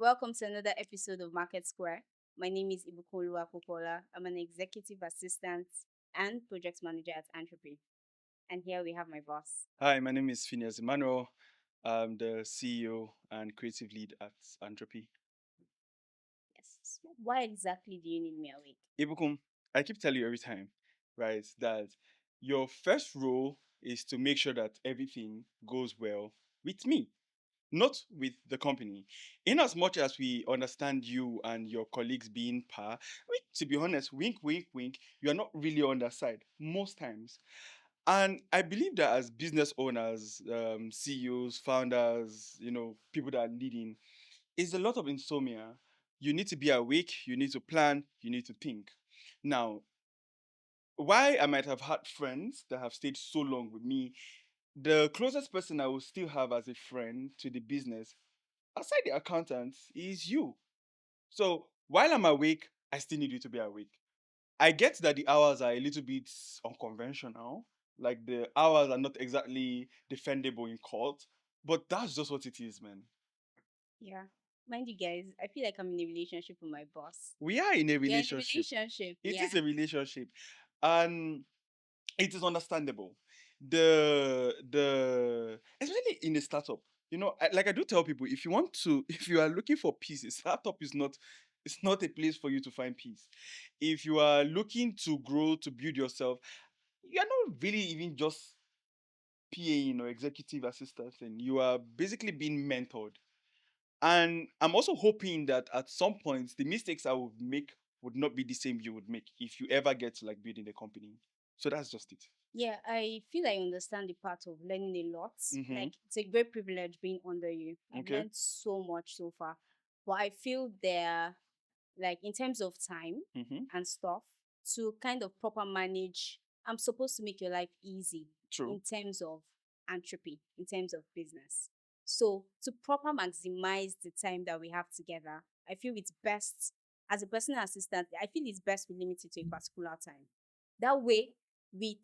Welcome to another episode of MarketSquare. My name is Ibukoluwa Popola. I'm an executive assistant and project manager at Antropee. And here we have my boss. Hi, my name is Phineas Emmanuel. I'm the CEO and creative lead at Antropee. Yes. So why exactly do you need me awake? Ibukum, I keep telling you every time, right, that your first role is to make sure that everything goes well with me, not with the company. In as much as we understand you and your colleagues being to be honest, wink, wink, wink, you're not really on their side most times. And I believe that as business owners, CEOs, founders, people that are leading, it's a lot of insomnia. You need to be awake, you need to plan, you need to think. Now, why I might have had friends that have stayed so long with me, the closest person I will still have as a friend to the business, aside the accountant, is you. So while I'm awake, I still need you to be awake. I get that the hours are a little bit unconventional. Like the hours are not exactly defendable in court, but that's just what it is, man. Yeah. Mind you guys, I feel like I'm in a relationship with my boss. We are in a We are in a relationship. relationship. It Yeah. is a relationship, and it is understandable. The especially in a startup, like I do tell people, if you want to, if you are looking for peace, a startup is not. It's not a place for you to find peace. If you are looking to grow, to build yourself, you're not really even just PAing or executive assistant thing. You are basically being mentored. And I'm also hoping that at some point, the mistakes I would make would not be the same you would make if you ever get to like building a company. So that's just it. Yeah, I feel I understand the part of learning a lot. Mm-hmm. Like, it's a great privilege being under you. I've Okay. learned so much so far. But I feel there, like, in terms of time Mm-hmm. and stuff, to kind of proper manage, I'm supposed to make your life easy True. in terms of entropy, in terms of business. So, to proper maximize the time that we have together, I feel it's best, as a personal assistant, I feel it's best we limit it to a particular time. That way, we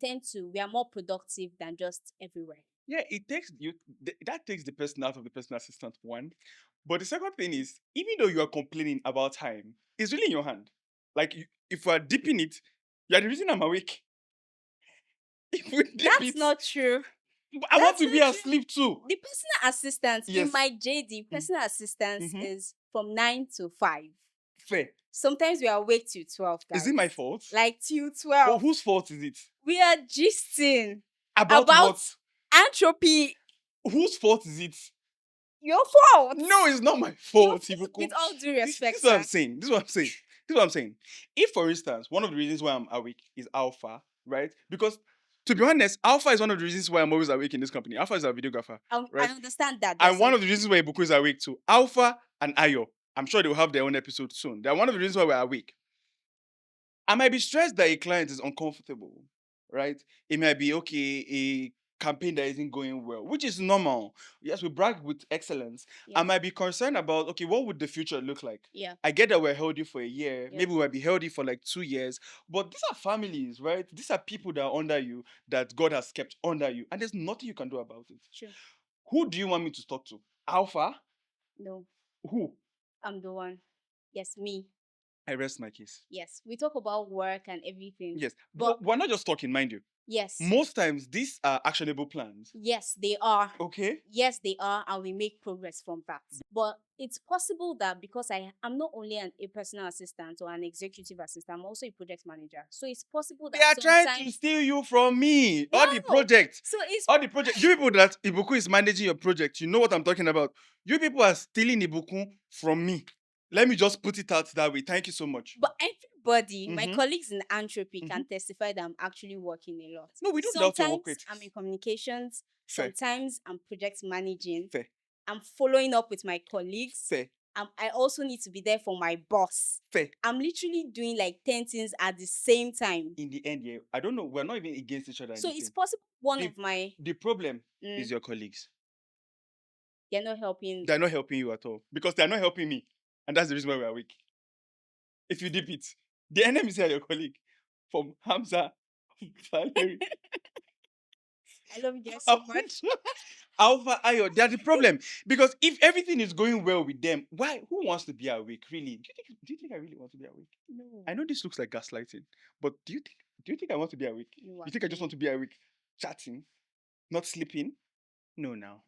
are more productive than just everywhere. Yeah, it takes you that takes the person out of the personal assistant one. But the second thing is, even though you are complaining about time, it's really in your hand. Like if we are dipping it, you're the reason I'm awake. If we dip That's it, not true. I want That's to be not true. asleep too. The personal assistance in Yes. my JD, personal assistance Mm-hmm. is from 9 to 5. Fair. Sometimes we are awake till 12, Is guys. it my fault? Like till But 12. whose fault is it? We are gisting About about what? entropy. Whose fault is it? Your fault. No, it's not my Your fault. fault. Ibuku. With all due This respect, is what I'm sir. saying. This is what I'm saying. This is what I'm saying. If, for instance, one of the reasons why I'm awake is alpha, right? Because to be honest, alpha is one of the reasons why I'm always awake in this company. Alpha is our videographer, I right? understand that. And one of the reasons why Ibuku is awake too. Alpha and Ayo. I'm sure they will have their own episode soon. They're one of the reasons why we're awake. I might be stressed that a client is uncomfortable, right? It might be okay, a campaign that isn't going well, which is normal. Yes, we brag with excellence. I Yeah. might be concerned about, okay, what would the future look like? Yeah. I get that we're healthy for a year, Yeah. maybe we might be healthy for like 2 years, but these are families, right? These are people that are under you, that God has kept under you, and there's nothing you can do about it. True. Who do you want me to talk to? Alpha? No, Who? I'm the one. Yes, me. I rest my case. Yes, we talk about work and everything. Yes, But but we're not just talking, mind you. yes, Most times, these are actionable plans. yes, they are. Okay. Yes, they are, and we make progress from that. But it's possible that because I'm not only a personal assistant or an executive assistant, I'm also a project manager. So it's possible They that are trying to sometimes steal you from me. All the no. projects. So it's All the project. You people that Ibuku is managing your project, you know what I'm talking about. You people are stealing Ibuku from me. Let me just put it out that way. Thank you so much. but everybody, my Mhm. colleagues in Antropee can testify that I'm actually working a lot. No, we don't doubt your work Sometimes rate. I'm in communications, Fair. sometimes I'm project managing. Fair. I'm following up with my colleagues. Fair. I also need to be there for my boss. Fair. I'm literally doing like 10 things at the same time. In the end, yeah, I don't know. We're not even against each other. So in this it's thing. possible one The- of my The problem is your colleagues. they're not helping. They're not helping you at all because they're not helping me, and that's the reason why we're weak. If you dip it, the enemies are your colleague, from Hamza, Valerie. I love you guys so much. Alpha Ayo, they're the problem. Because if everything is going well with them, why? Who wants to be awake? Really? Do you think I really want to be awake? No, I know this looks like gaslighting, but do you think I want to be awake? no, You think I just want actually, to be awake, chatting, not sleeping? No, now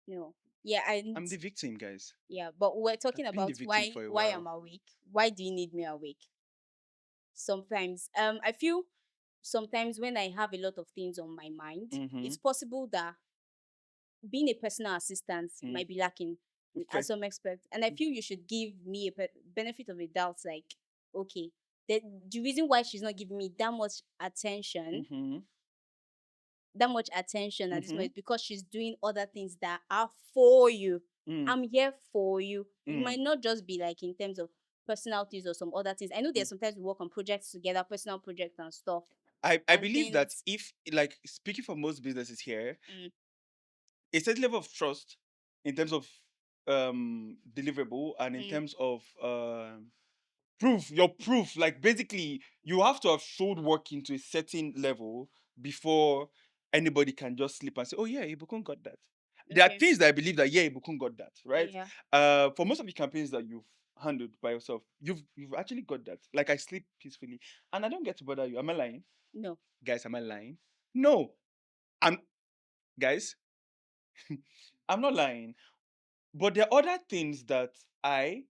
no. Yeah, and I'm the victim, guys. yeah, but we're talking I've been the about victim why for a why while. I'm awake. Why do you need me awake? Sometimes, I feel sometimes when I have a lot of things on my mind, Mm-hmm. it's possible that being a personal assistant Mm. might be lacking Okay. at some aspect. And I feel you should give me a benefit of a doubt, like, okay, the reason why she's not giving me Mm-hmm. that much attention at this Mm-hmm. moment, because she's doing other things that are for you. Mm. I'm here for you. It Mm. might not just be like in terms of personalities or some other things. I know Mm. there's sometimes we work on projects together, personal projects and stuff, I and believe that things. if, like, speaking for most businesses here, Mm, a certain level of trust in terms of deliverable and in mm, terms of proof, like basically you have to have showed work into a certain level before anybody can just slip and say, oh yeah, Ibukun got that. There are okay. things that I believe that, yeah, Ibukun got that, right? Yeah. For most of the campaigns that you've handled by yourself, you've actually got that. Like, I sleep peacefully and I don't get to bother you. Am I lying? No. Guys, am I lying? No. I'm Guys, I'm not lying. But there are other things that I,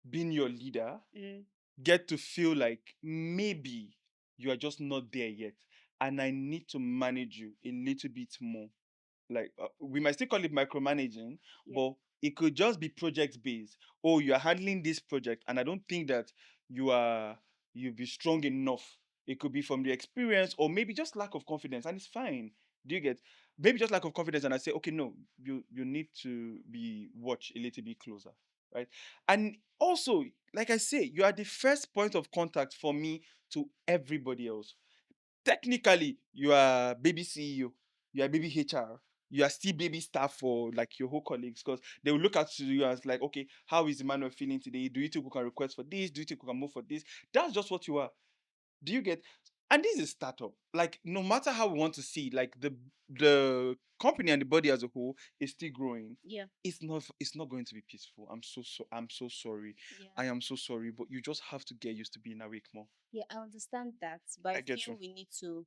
being your leader, Mm, get to feel like maybe you are just not there yet. And I need to manage you a little bit more. Like, we might still call it micromanaging, yeah. but it could just be project based. Oh, you are handling this project, and I don't think that you are you'll be strong enough. It could be from the experience, or maybe just lack of confidence, and it's fine. Do you get? Maybe just lack of confidence, and I say, okay, no, you need to be watch a little bit closer, right? And also, like I say, you are the first point of contact for me to everybody else. Technically, you are baby CEO, you are baby HR, you are still baby staff for like your whole colleagues, because they will look at you as like, okay, how is Emmanuel feeling today? Do you think we can request for this? Do you think we can move for this? That's just what you are. Do you get? And this is a startup. Like, no matter how we want to see, like, the company and the body as a whole is still growing. Yeah. It's not going to be peaceful. I'm so sorry. Yeah. I am so sorry, but you just have to get used to being awake more. Yeah, I understand that, but I I get you. feel we need to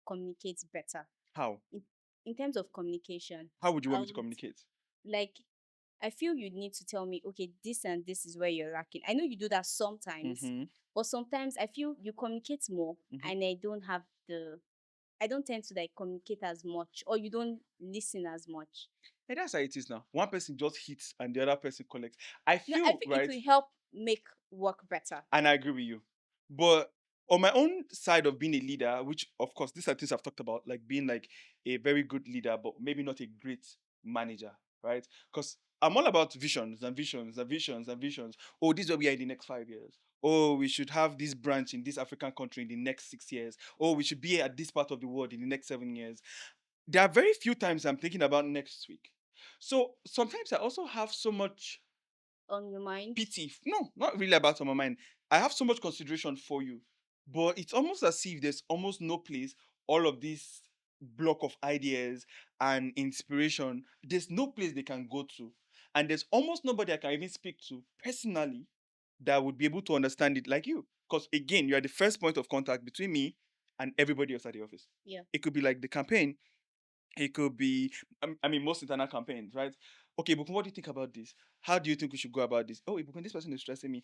communicate better. How? In, in terms of communication, How would you I want me to would communicate? like, I feel you need to tell me, okay, this and this is where you're lacking. I know you do that sometimes, Mm-hmm. but sometimes I feel you communicate more, Mm-hmm. and I don't tend to like communicate as much, or you don't listen as much. Hey, that's how it is now. One person just hits and the other person collects. I No, I feel, think it right, will help make work better. and I agree with you. But on my own side of being a leader, which of course these are things I've talked about, like being like a very good leader, but maybe not a great manager, right? Because I'm all about visions and visions and visions and visions. Oh, this is where we are in the next 5 years. Oh, we should have this branch in this African country in the next 6 years. Oh, we should be at this part of the world in the next 7 years. There are very few times I'm thinking about next week. So sometimes I also have so much On your mind. pity. No, not really about on my mind. I have so much consideration for you, but it's almost as if there's almost no place. All of this block of ideas and inspiration, there's no place they can go to, and there's almost nobody I can even speak to personally that would be able to understand it like you. Because again, you are the first point of contact between me and everybody else at the office. Yeah. It could be like the campaign, it could be, I mean, most internal campaigns, right? Okay, but what do you think about this? How do you think we should go about this? Oh, Ibukun, this person is stressing me.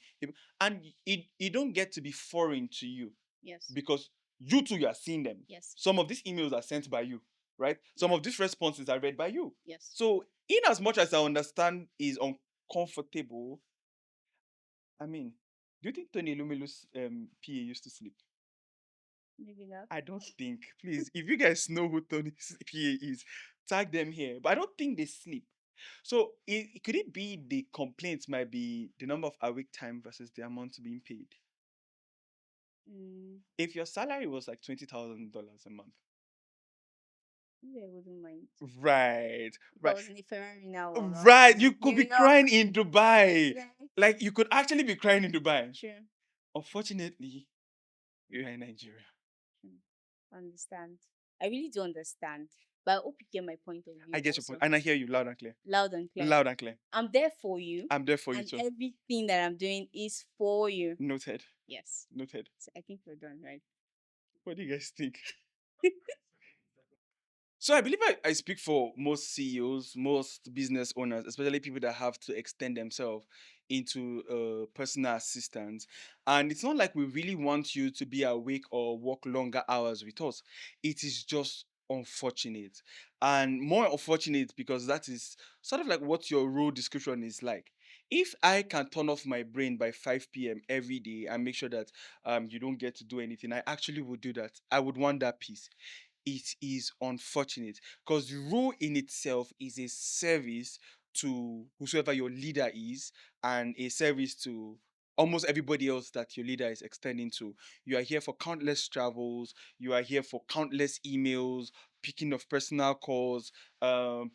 And it don't get to be foreign to you, Yes. because you too, you are seeing them. Yes. Some of these emails are sent by you, right? Some Yeah. of these responses are read by you. Yes. So, in as much as I understand is uncomfortable, I mean, do you think Tony Lumelu's PA used to sleep? Maybe not. I don't think. Please, if you guys know who Tony's PA is, tag them here. But I don't think they sleep. So could it be the complaints might be the number of awake time versus the amount being paid? Mm, If your salary was like $20,000 a month, maybe I wouldn't mind. right, If I right, was in a Ferrari now, I'll right, be you could be giving up. crying in Dubai. Right. Like, you could actually be crying in Dubai. True. Unfortunately, you're in Nigeria. True. Understand. I really do understand. But I hope you get my point of view I get your point, also. and I hear you loud and clear. Loud and clear. Loud and clear. I'm there for you, I'm there for you and too. everything that I'm doing is for you. Noted. Yes. Noted. So I think we're done, right? What do you guys think? So I believe I speak for most CEOs, most business owners, especially people that have to extend themselves into personal assistants. And it's not like we really want you to be awake or work longer hours with us. It is just unfortunate. And more unfortunate because that is sort of like what your role description is like. If I can turn off my brain by 5 p.m. every day and make sure that you don't get to do anything, I actually would do that. I would want that peace. It is unfortunate because the role in itself is a service to whosoever your leader is and a service to almost everybody else that your leader is extending to. You are here for countless travels, you are here for countless emails, picking of personal calls,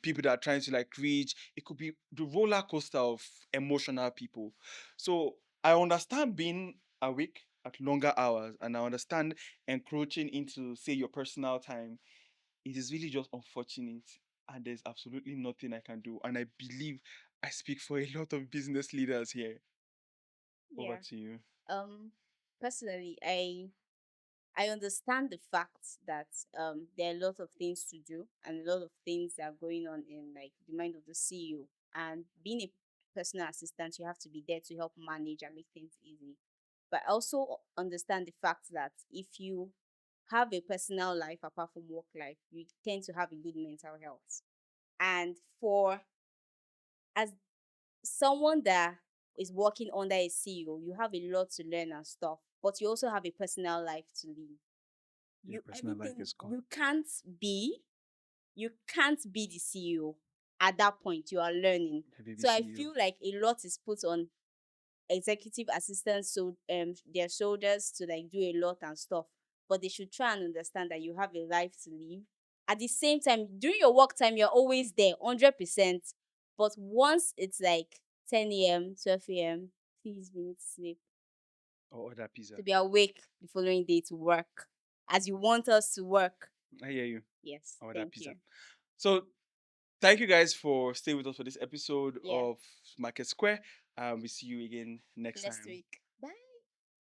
people that are trying to like reach. It could be the roller coaster of emotional people. So I understand being awake at longer hours and I understand encroaching into say your personal time. It is really just unfortunate and there's absolutely nothing I can do, and I believe I speak for a lot of business leaders here. Over Yeah. to you. Um. Personally, I understand the fact that there are a lot of things to do and a lot of things that are going on in like the mind of the CEO. And being a personal assistant, you have to be there to help manage and make things easy. But I also understand the fact that if you have a personal life apart from work life, you tend to have a good mental health. And for as someone that is working under a CEO, you have a lot to learn and stuff, but you also have a personal life to live. Your You personal life everything is gone. you can't be the CEO at that point. You are learning. The baby So I CEO. feel like a lot is put on executive assistants, so their shoulders to like do a lot and stuff. But they should try and understand that you have a life to live. At the same time, during your work time, you're always there, 100%. But once it's like 10 a.m., 12 a.m., please, we need to sleep Or order pizza. to be awake the following day to work as you want us to work. I hear you. Yes, Or order thank pizza. you. So thank you guys for staying with us for this episode Yeah, of Market Square. We see you again next next time. week.